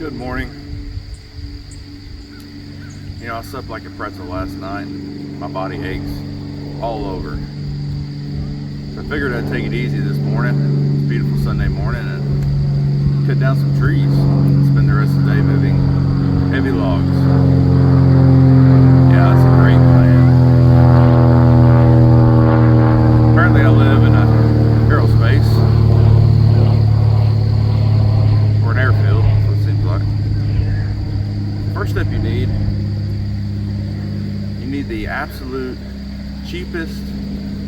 Good morning. You know, I slept like a pretzel last night. My body aches all over. So I figured I'd take it easy this morning. It's a beautiful Sunday morning and cut down some trees. Spend the rest of the day moving heavy logs. Yeah, that's a great plan. Apparently I live in an aerospace or an airfield, so it seems like. First step you need the absolute cheapest,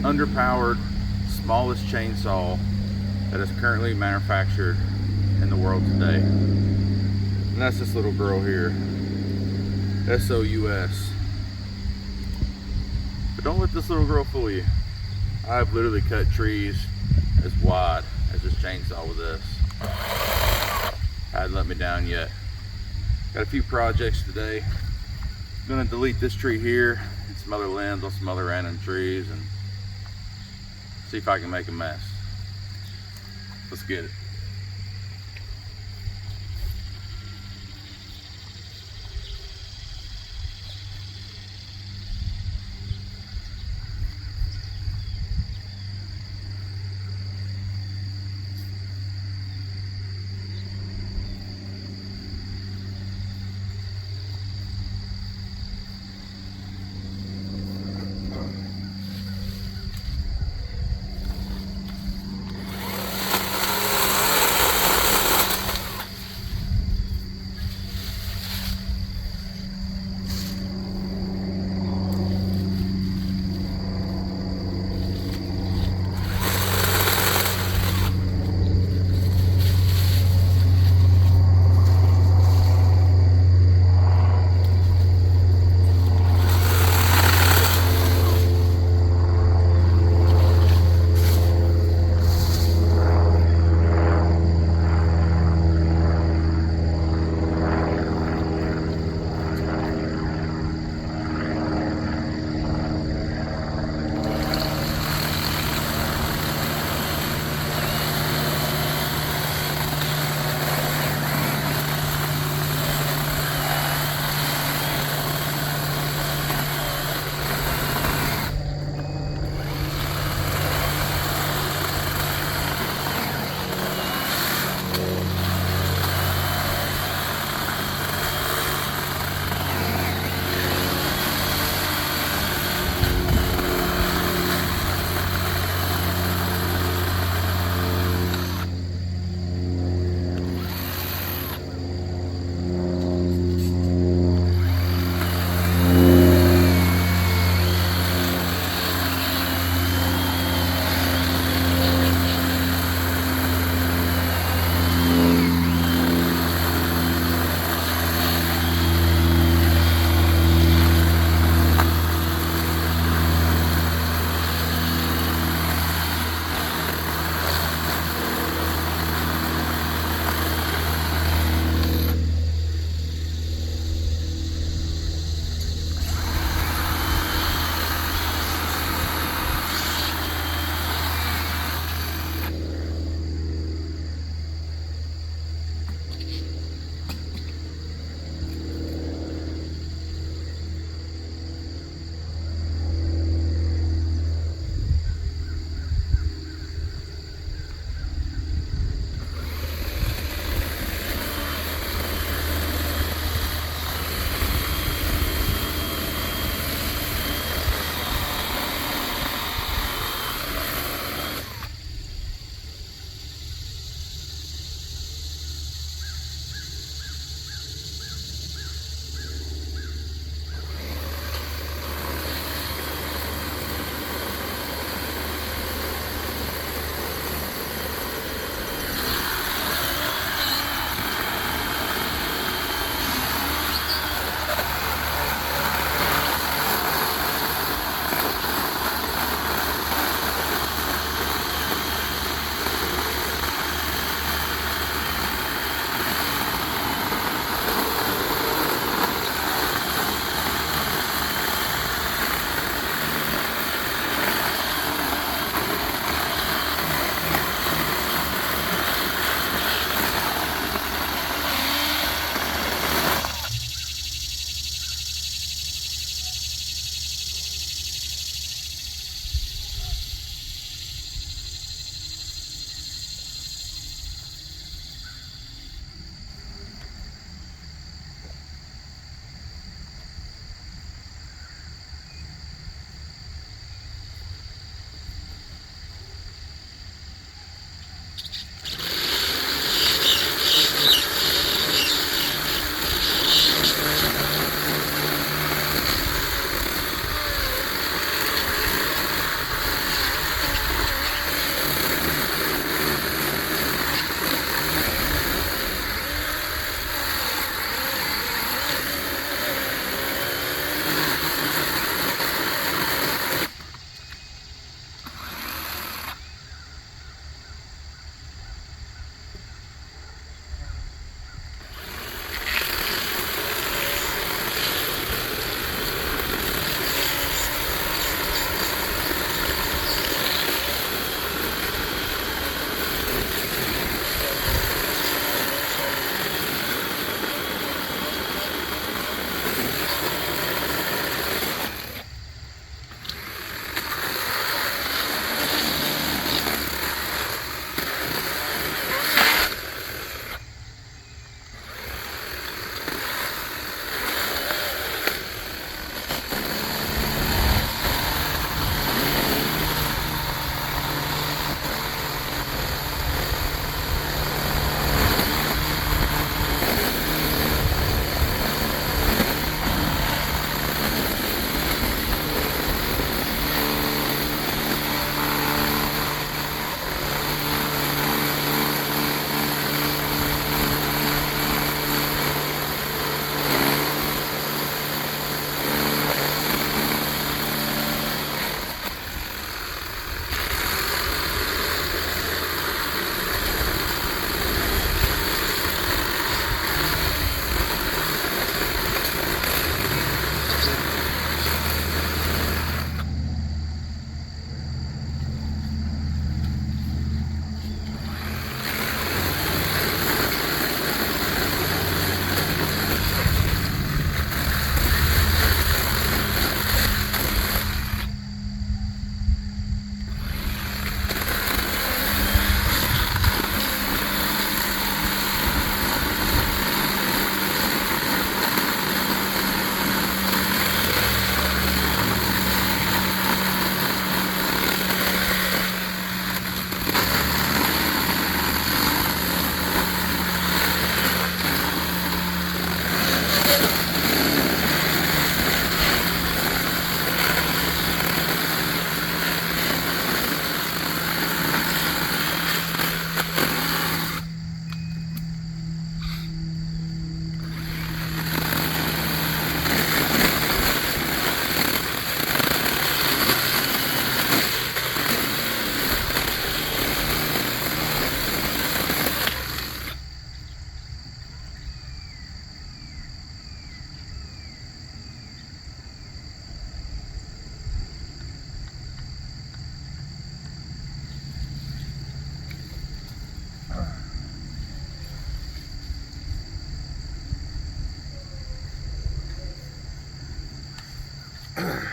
underpowered, smallest chainsaw that is currently manufactured in the world today. And that's this little girl here, SOUS. But don't let this little girl fool you. I've literally cut trees as wide as this chainsaw with this. Hasn't let me down yet. Got a few projects today. Gonna delete this tree here and some other limbs on some other random trees and see if I can make a mess. Let's get it. I'm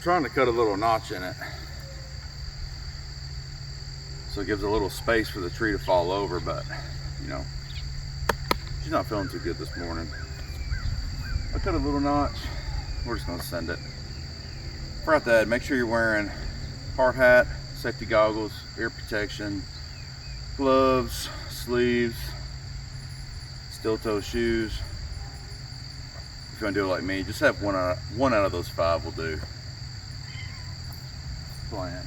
trying to cut a little notch in it so it gives a little space for the tree to fall over, but you know, she's not feeling too good this morning. I cut a little notch. We're just gonna send it. Throughout that, make sure you're wearing hard hat, safety goggles, ear protection, gloves, sleeves, steel toe shoes. If you want to do it like me, just have one out of those 5 will do. Plan.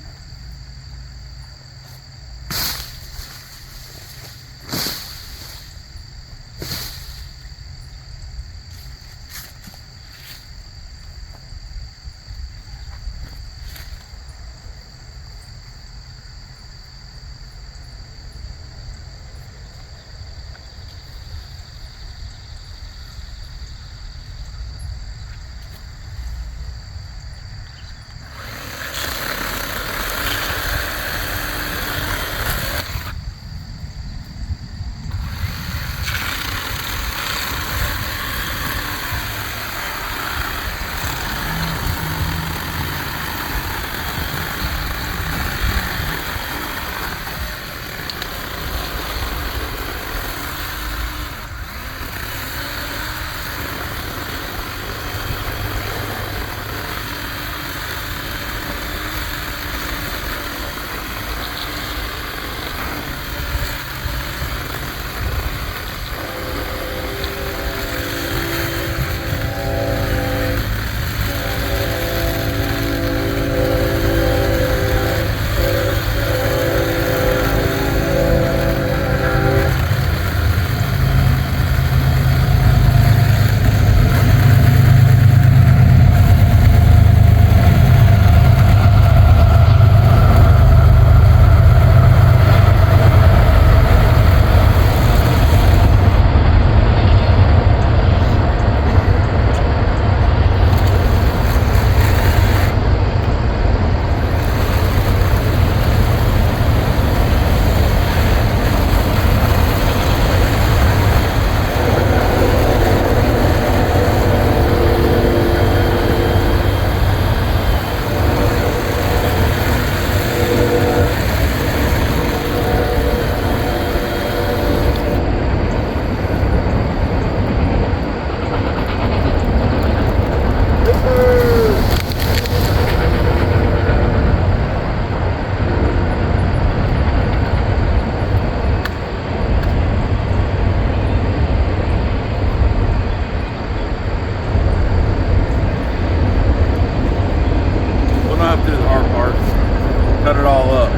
Cut it all up.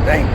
Dang.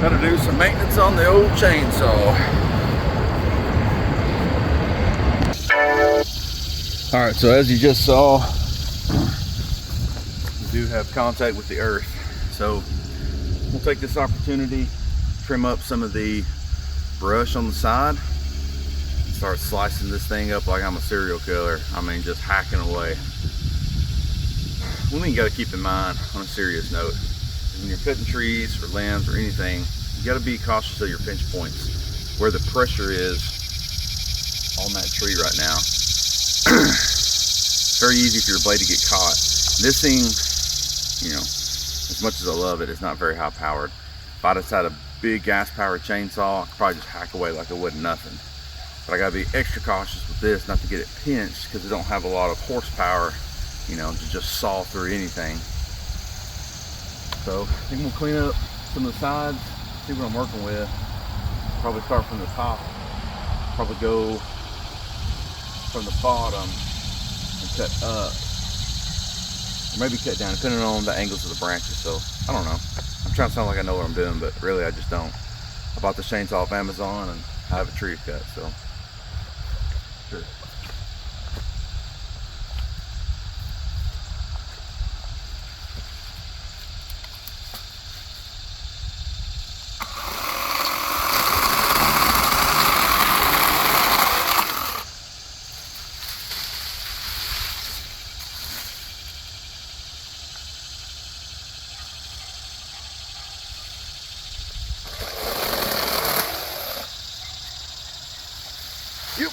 Gotta do some maintenance on the old chainsaw. All right, so as you just saw, we do have contact with the earth. So we'll take this opportunity, trim up some of the brush on the side, and start slicing this thing up like I'm a serial killer. I mean, just hacking away. One thing you gotta keep in mind on a serious note, when you're cutting trees or limbs or anything, you got to be cautious of your pinch points, where the pressure is on that tree right now. It's very easy for your blade to get caught. This thing, you know, as much as I love it, it's not very high powered. If I just had a big gas powered chainsaw, I could probably just hack away like it would nothing. But I gotta be extra cautious with this not to get it pinched because it don't have a lot of horsepower, you know, to just saw through anything. So I think we'll clean up some of the sides, see what I'm working with. Probably start from the top, probably go from the bottom and cut up, or maybe cut down depending on the angles of the branches. So I don't know, I'm trying to sound like I know what I'm doing, but really I just don't. I bought the chainsaw off Amazon and I have a tree to cut, so sure. Yep.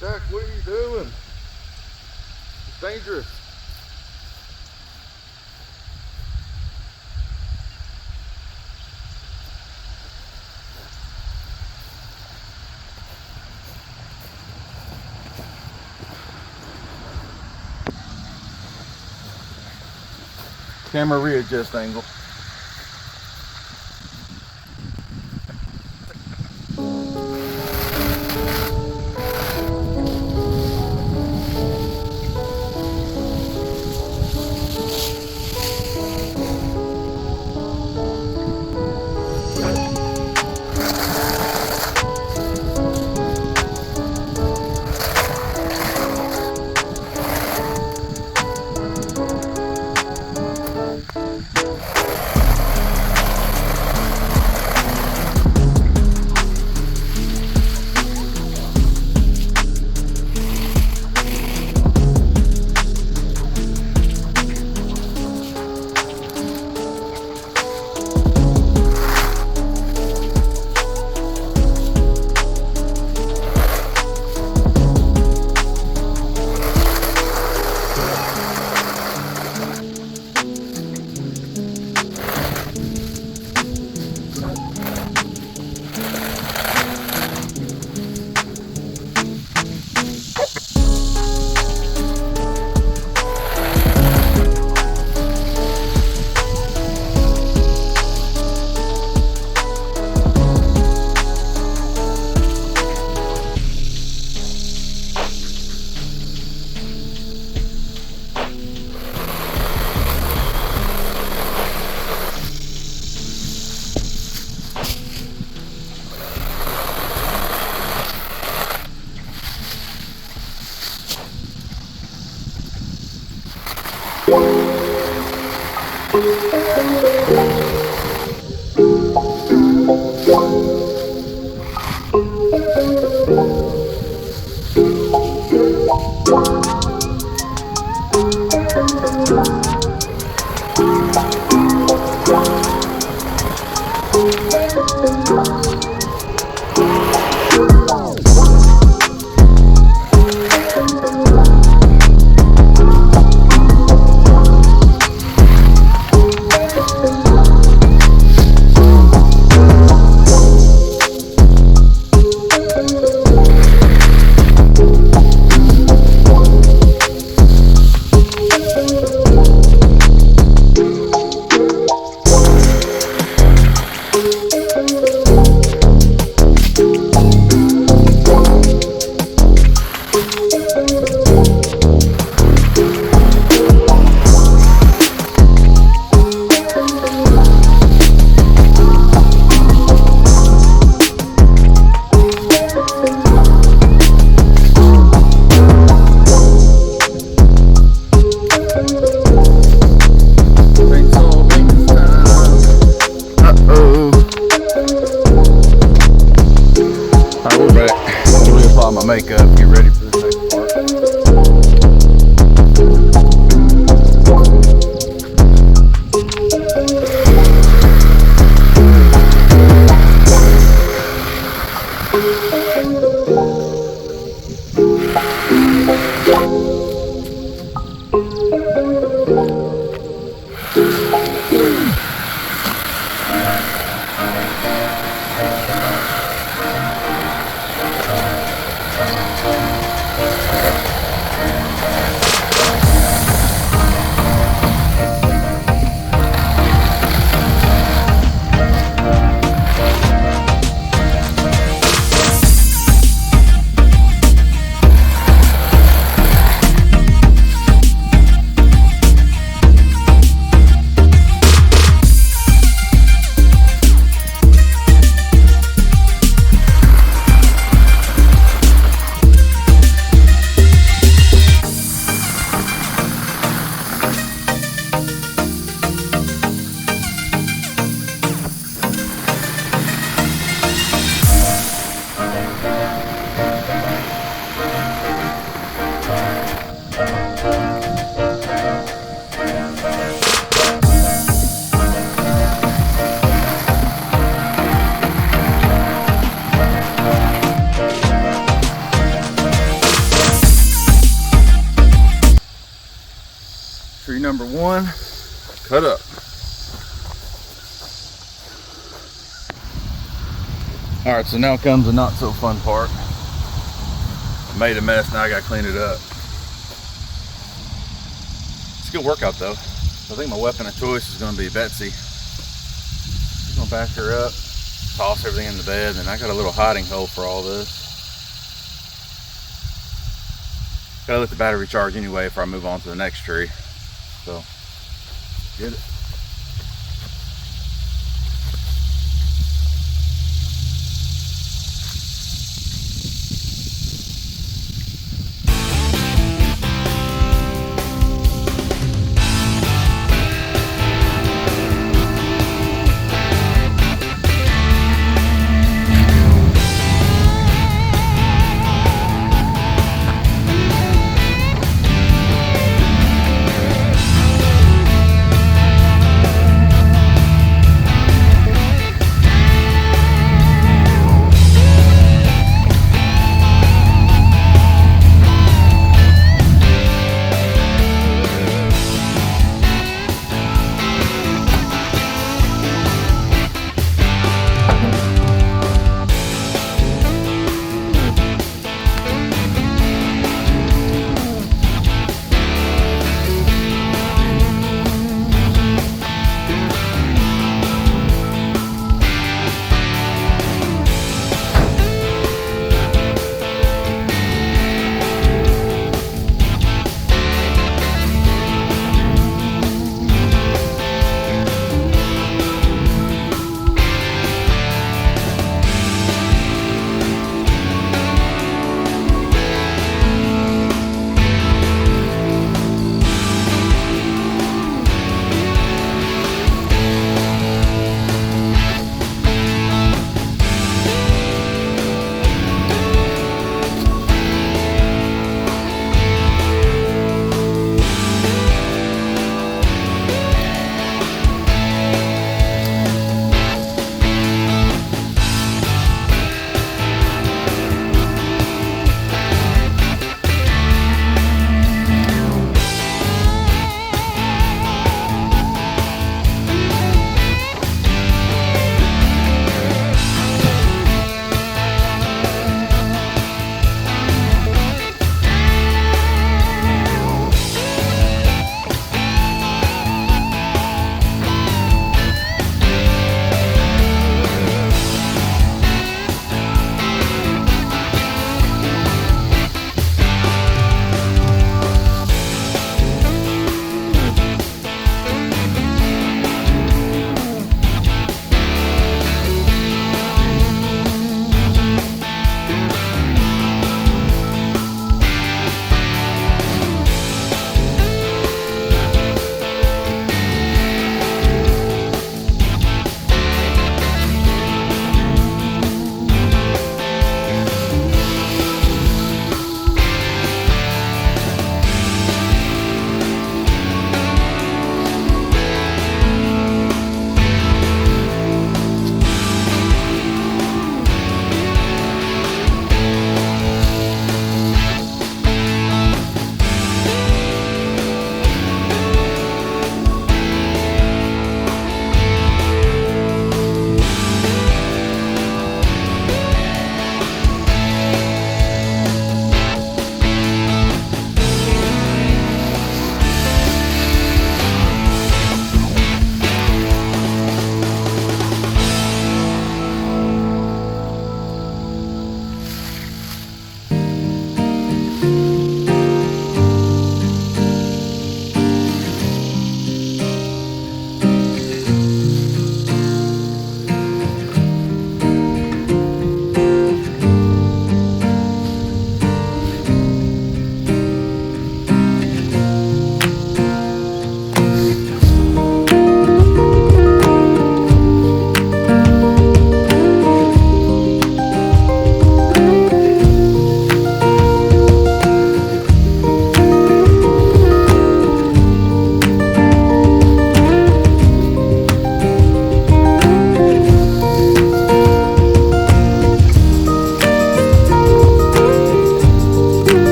Jack, what are you doing? It's dangerous. Camera readjust angle. number 1 cut up. All right, so now comes the not so fun part. I made a mess, now I gotta clean it up. It's a good workout though. I think my weapon of choice is gonna be Betsy. I'm gonna back her up, toss everything in the bed, and I got a little hiding hole for all this. Gotta let the battery charge anyway before I move on to the next tree. So, get it.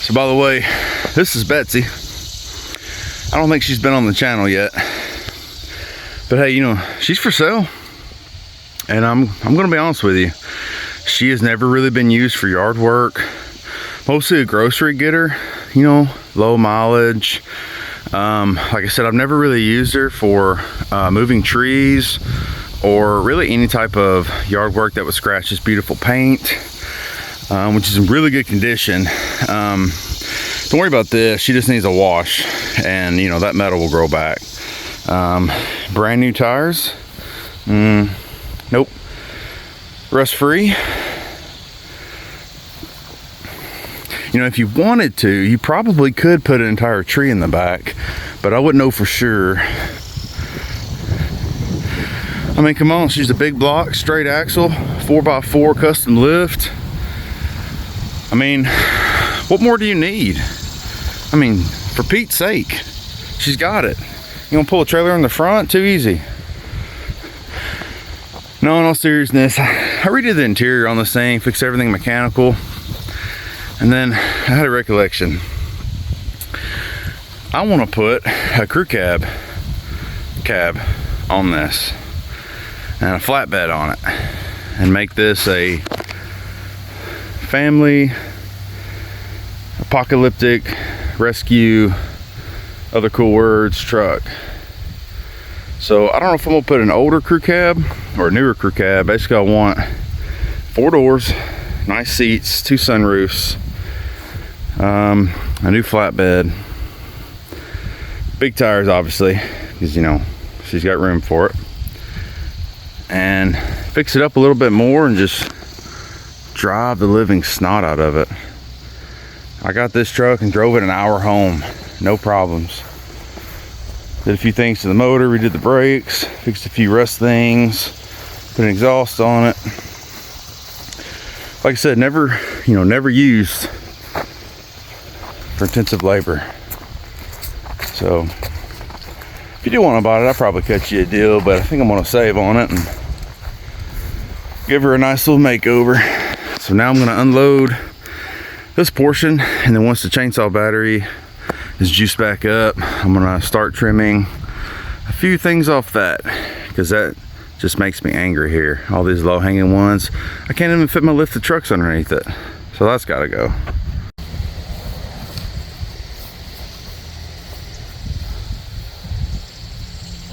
So by the way, this is Betsy. I don't think she's been on the channel yet, but hey, you know, she's for sale. And I'm gonna be honest with you, she has never really been used for yard work. Mostly a grocery getter, you know, low mileage. Like I said, I've never really used her for moving trees or really any type of yard work that would scratch this beautiful paint, which is in really good condition. Don't worry about this, she just needs a wash and you know, that metal will grow back. Brand new tires. Nope. Rust free. You know, if you wanted to, you probably could put an entire tree in the back, but I wouldn't know for sure. I mean, come on, she's a big block, straight axle, 4x4 custom lift. I mean, what more do you need? I mean, for Pete's sake, she's got it. You want to pull a trailer in the front? Too easy. No, in all seriousness, I redid the interior on this thing, fixed everything mechanical. And then I had a recollection. I want to put a crew cab on this and a flatbed on it and make this a family apocalyptic rescue, other cool words, truck. So I don't know if I'm gonna put an older crew cab or a newer crew cab. Basically I want 4 doors, nice seats, 2 sunroofs, a new flatbed, big tires obviously, because you know she's got room for it, and fix it up a little bit more and just drive the living snot out of it. I got this truck and drove it an hour home, no problems. Did a few things to the motor, redid the brakes, fixed a few rust things, put an exhaust on it. Like I said, never used for intensive labor. So if you do want to buy it, I'll probably cut you a deal, but I think I'm gonna save on it and give her a nice little makeover. So now I'm gonna unload this portion, and then once the chainsaw battery is juiced back up, I'm gonna start trimming a few things off that, because that just makes me angry here. All these low-hanging ones, I can't even fit my lifted trucks underneath it, so that's gotta go.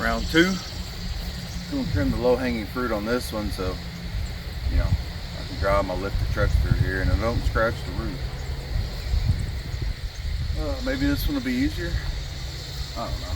Round 2. I'm gonna trim the low-hanging fruit on this one, so you know I can drive my lifted trucks through here and it don't scratch the roof. Maybe this one will be easier. I don't know.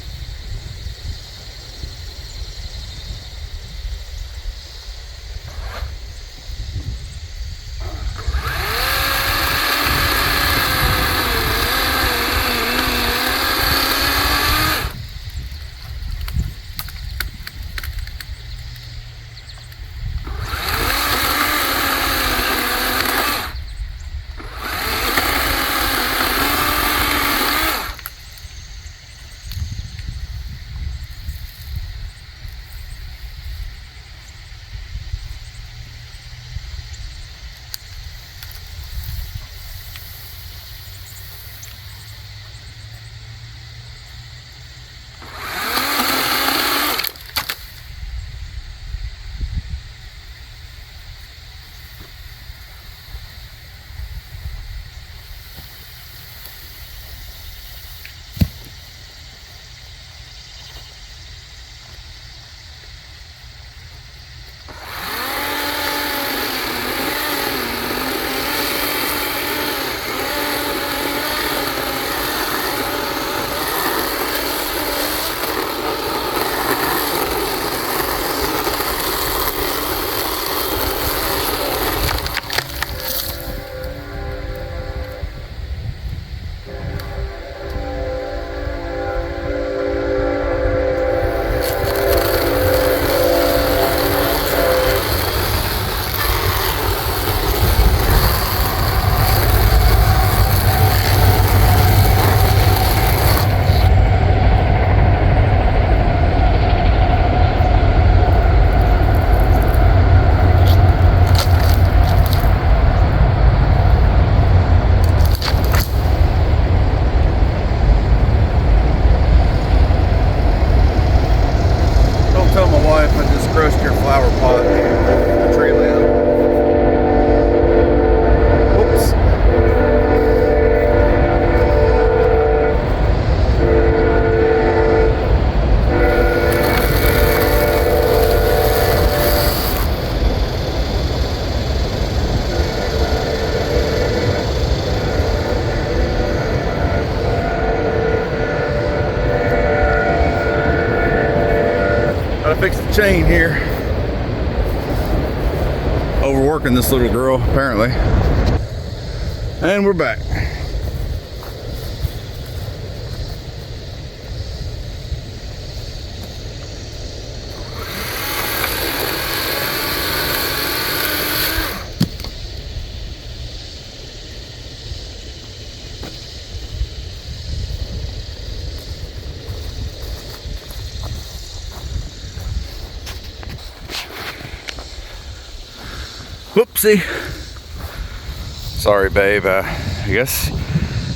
chain here. Overworking this little girl, apparently. And we're back. Whoopsie. Sorry, babe. I guess,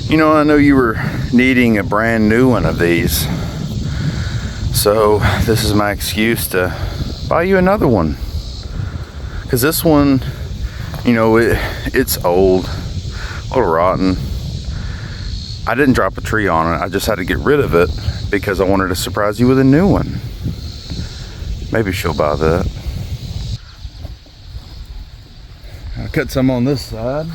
you know, I know you were needing a brand new one of these. So this is my excuse to buy you another one. Because this one, you know, it's old, a little rotten. I didn't drop a tree on it. I just had to get rid of it because I wanted to surprise you with a new one. Maybe she'll buy that. I cut some on this side.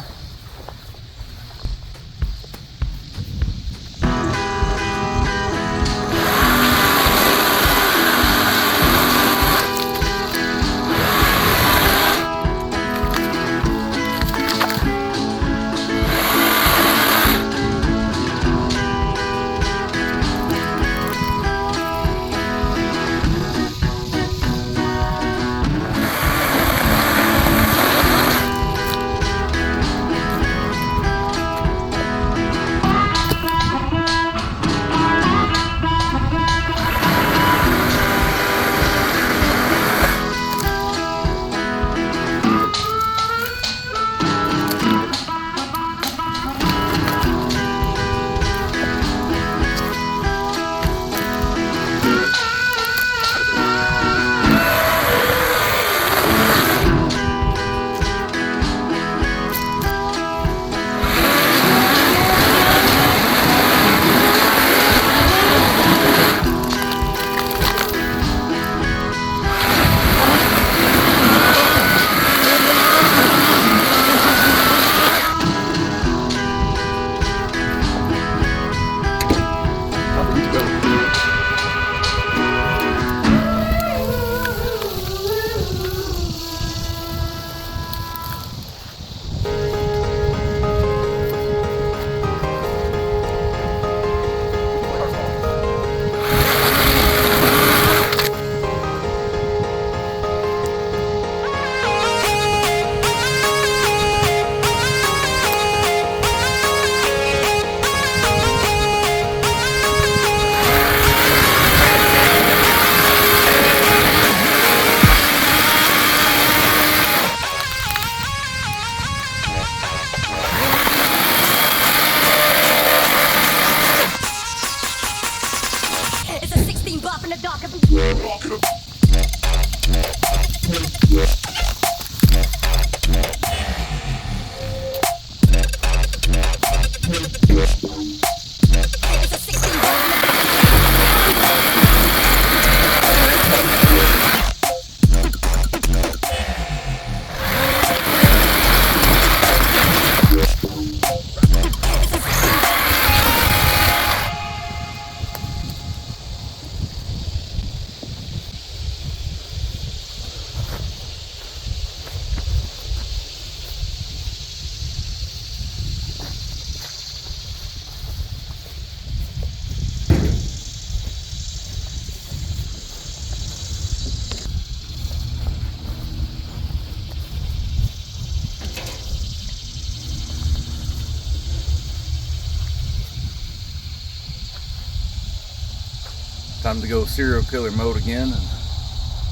Time to go serial killer mode again and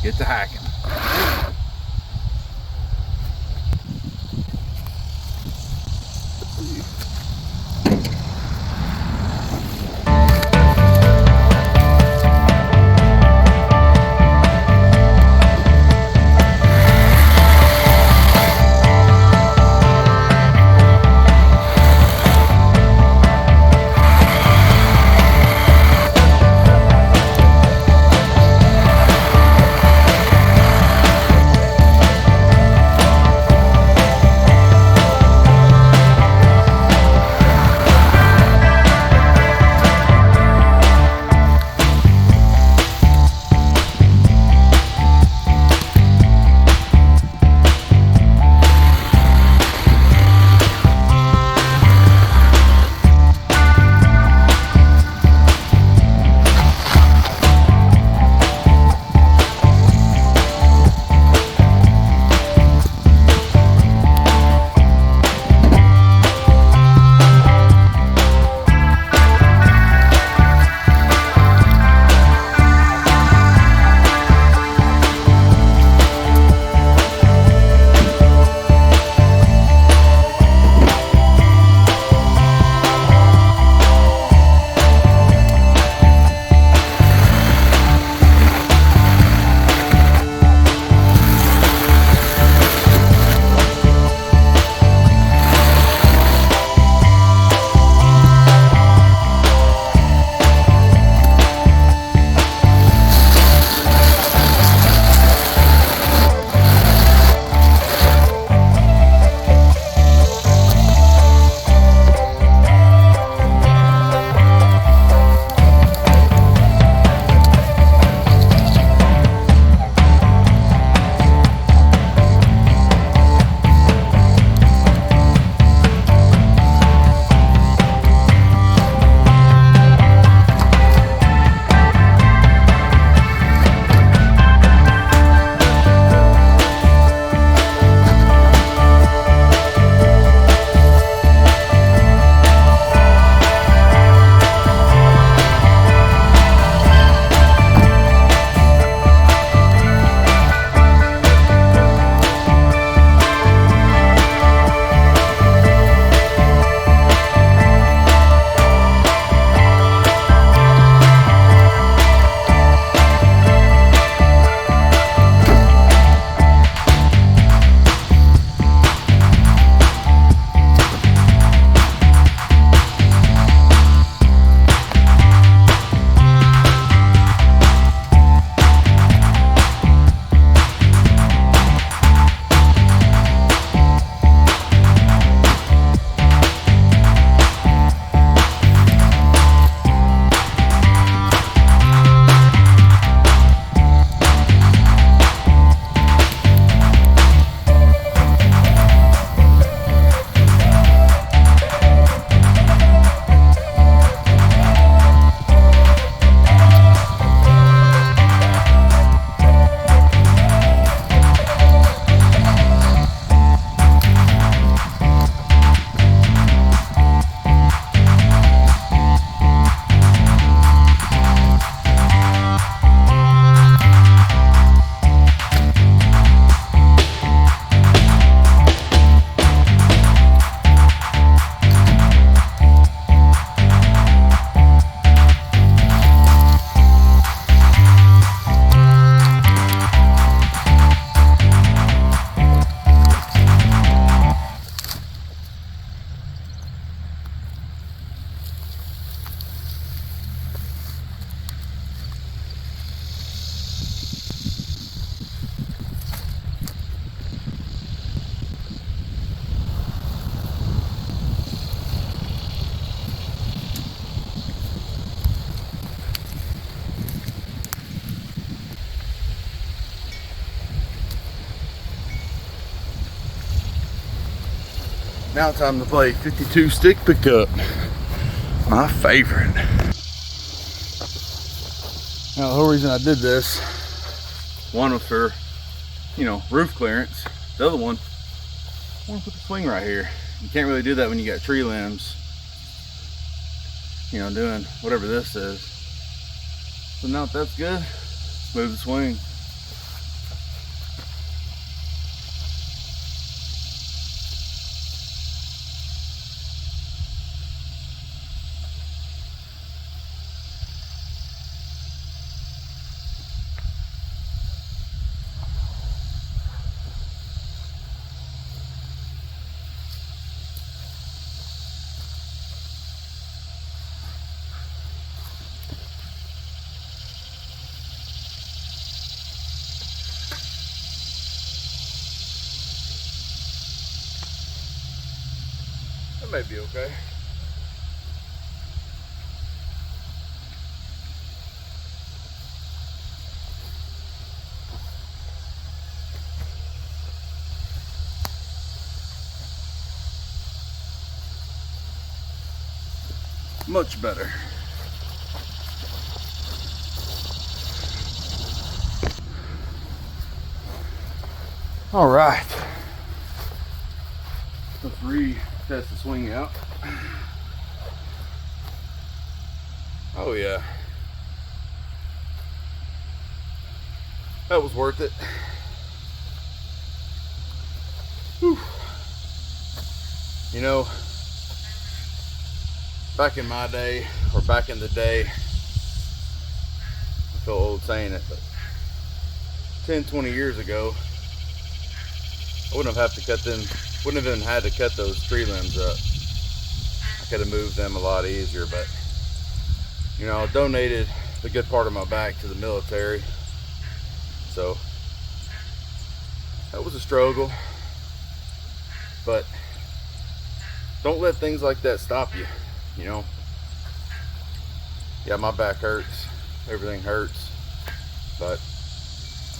get to hacking. Now it's time to play 52 stick pickup. My favorite. Now the whole reason I did this, one was for, you know, roof clearance. The other one, I want to put the swing right here. You can't really do that when you got tree limbs, you know, doing whatever this is. So now if that's good, let's move the swing. That may be okay. Much better. All right. Let's retest the swing out. Oh yeah. That was worth it. Whew. You know, back in my day, or back in the day, I feel old saying it, but 10-20 years ago, I wouldn't have even had to cut those tree limbs up. I could have moved them a lot easier, but you know, I donated the good part of my back to the military, so that was a struggle. But don't let things like that stop you. You know, yeah, my back hurts, everything hurts, but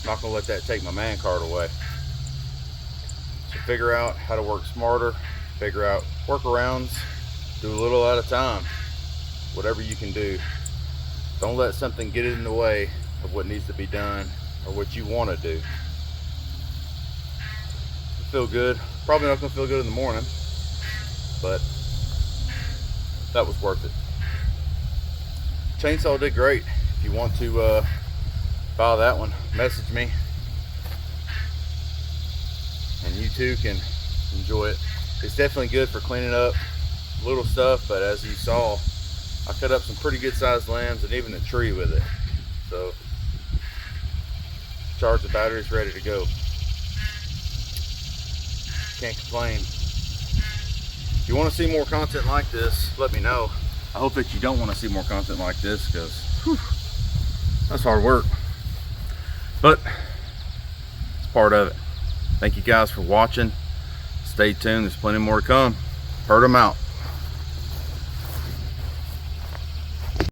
I'm not gonna let that take my man card away. So figure out how to work smarter, figure out workarounds, do a little at a time, whatever you can do. Don't let something get in the way of what needs to be done or what you want to do. I feel good. Probably not gonna feel good in the morning, but that was worth it. Chainsaw did great. If you want to buy that one, message me and you too can enjoy it. It's definitely good for cleaning up little stuff, but as you saw, I cut up some pretty good sized limbs and even a tree with it. So charge the batteries, ready to go. Can't complain. If you want to see more content like this, let me know. I hope that you don't want to see more content like this, because that's hard work, but it's part of it. Thank you guys for watching. Stay tuned, there's plenty more to come. Herd them out.